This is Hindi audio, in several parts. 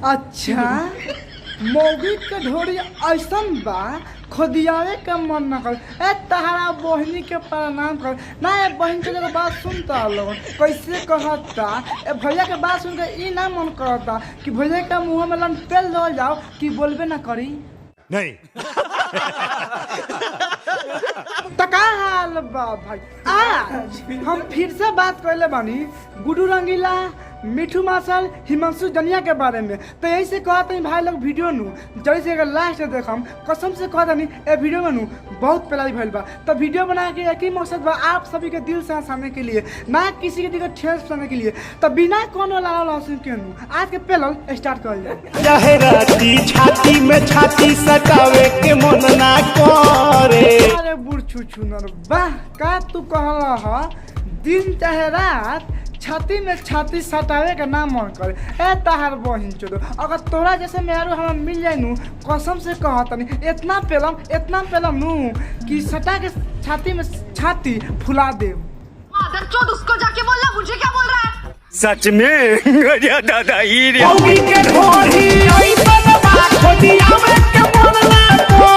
अच्छा मौगी के ढोरी ऐसन बा खोदियावे के मन न कर ए तहरा बहनी के प्रणाम कर ना ए बहन के बात सुनता लोग कैसे कहता ए भैया के बात सुन के ई ना मन करता कि भैया के मुंह में लन तेल डाल जाओ कि बोलबे ना करी नहीं। तो का हाल बा भाई आज हम फिर से बात करले बानी गुडू रंगीला मिठू मासल हिमांशु जनिया के बारे में। तो यही से कहते हैं भाई लोग वीडियो नू जैसे अगर लास्ट देखम कसम से कहता नहीं ए वीडियो में नू बहुत प्यारी भइल बा। तो वीडियो बना के एक ही मकसद बा आप सभी के दिल से हंसाने के लिए ना किसी के दिल को ठेस पहुंचाने के लिए। तो बिना कोनो लाला लहसुन के नू आज के पहले स्टार्ट कर जाए। चाहे राती छाती में छाती सटावे के मन ना करे। अरे बुढ़ छुछू नर वाह का तू कहला ह दिन चाहे रात छाती में छाती सटावे का नाम मन करे ए तहार बहिन चोदो अगर तोरा जैसे मेहरू हम मिल जाए नू कसम से कहता नहीं इतना पेलम नू कि सटा के छाती में छाती फुला दे। चोद उसको जाके बोलना मुझे क्या बोल रहा है। सच में गया दादा ही रे।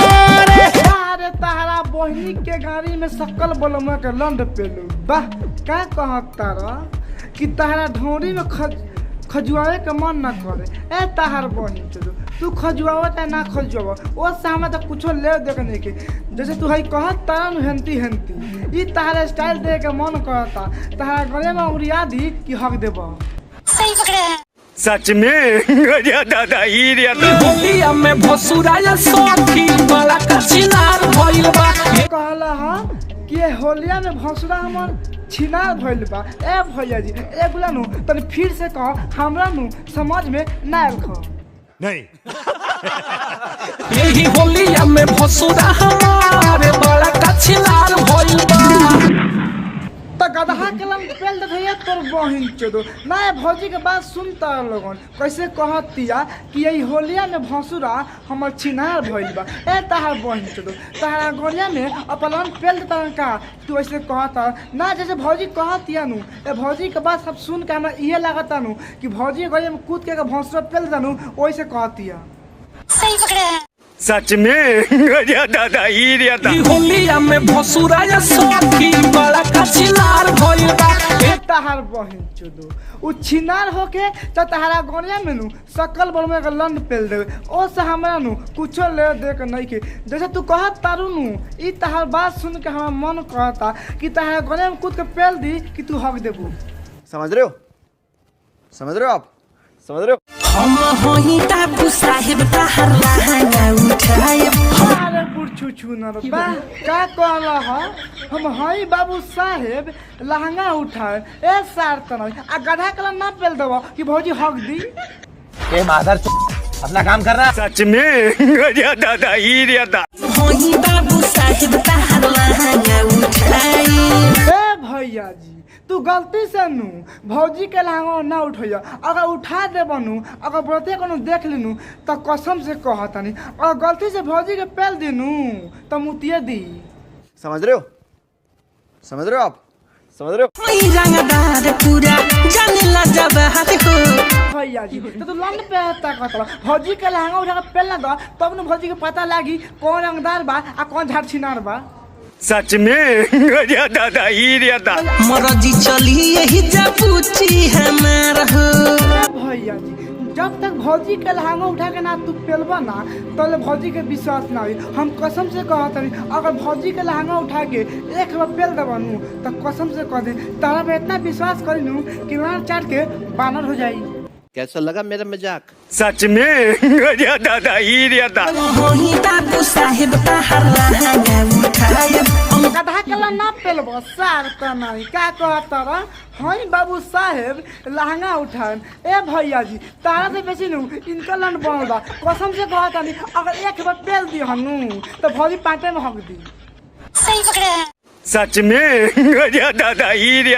अरे तहरा बहिनी के गाड़ी में सकल बोलम के लंड पेलू वाह का कहता रहा कि तहरा ढोरी में खजुआवे के मन ना करे ए तहार बहिन चलो तू खजुआवा चाहे ना खजुआवा वो से हमें तो कुछो ले देखने के जैसे तू हई कहत तारा हेंती ई तहारा स्टाइल दे के मन करता तहारा गले में उड़िया दी कि हक देबा। सही पकड़े हैं। सच में गया दादा ही रे। होलिया में भसुराया सखी बड़ा कचिनार भइल बा। कहला हा कि होलिया में भसुरा हमर छिनार भइल बा ए भैया जी ए गुला नु तनी फिर से कह हमरा नु समझ में ना आखो नहीं। यही होलिया में भसुरा हमारे बड़ा कचिनार भइल बा। तो गदहा के लम पेल दे भैया तोर बहिन चोदो ना ए भौजी के बात सुनता लोगन कैसे कहतिया कि यही होलिया में भसुरा हमर छिनार भइल बा ए तहार बहिन चोदो तहारा गोलिया में अपन पेल देता का तू ऐसे कहता ना जैसे भौजी कहतिया नु ए भौजी के बात सब सुन के हमरा इहे लागता नु कि भौजी गोलिया में कूद के भसुरा पेल देनु ओइसे कहतिया। सही पकड़े हैं। सच में गया दादा ही रे। होलिया में भसुराया सखी बड़ा कचिनार भइल बा। तहार बहिन चोदो उ छिनार होके तो तहारा गोनिया में नु सकल बल में लंड पेल देवे ओ से हमरा नु कुछो ले दे के नहीं के जैसे तू कहत तारू नु ई तहार बात सुन के हमरा मन कहता कि तहारा गोनिया में कूद के पेल दी कि तू हक देबू। समझ रहे हो आप समझ रहे हो। हम होई बाबू साहेब तहर लहंगा उठाए। अरे बुढ़ छू न बा का कहला ह हम हई बाबू साहेब लहंगा उठाए ए सार तन आ गधा कला ना पेल देबो कि भौजी हक दी। ए मादर अपना काम कर रहा। सच में गया दादा ही रे। होई बाबू साहेब तहर लहंगा उठाए। ए भैया जी तू गलती से नू भौजी के लहंगा ना उठैया अगर उठा देबा नू अगर बरते कोनो देख लेनू तो कसम से कहतानी और गलती से भौजी के पेल देनू तो मुतिए दी। समझ रहे हो आप समझ रहे हो। होई रंगदार पूरा जानेला जब हाथ हो। भैया जी तो तू लंड पे हत्ता कहता भौजी के लहंगा उठा के पेल ना दो तब न भौजी के पता लागी कौन रंगदार बा आ कौन झाड़ छिनार बा। सच में गया दादा ही रे। मरजी चली यही जपूची हमार हो। भैया जी जब तक भौजी के लहंगा उठा के ना तू पेलबा ना तो भौजी के विश्वास ना हुई। हम कसम से कहता अगर भौजी के लहंगा उठा के एक बार पेल देबा नू तो कसम से कह दे तारा में इतना विश्वास करी नू कि वहाँ चाट के बानर हो जाई। कैसा लगा मेरा मजाक। सच में गया दादा ही रे। होई बाबू साहेब तहर लहंगा उठाए। गधा के ना पेलबो सार त नहीं का कहता रहा हई बाबू साहेब लहंगा उठाए ए भैया जी तारा से बेसी नू इनका लन बनल बा कसम से कहता नहीं अगर एक बार पेल दी हनू तो भौजी पाटे में हक दी। सही पकड़े हैं। सच में गया दादा ही रे।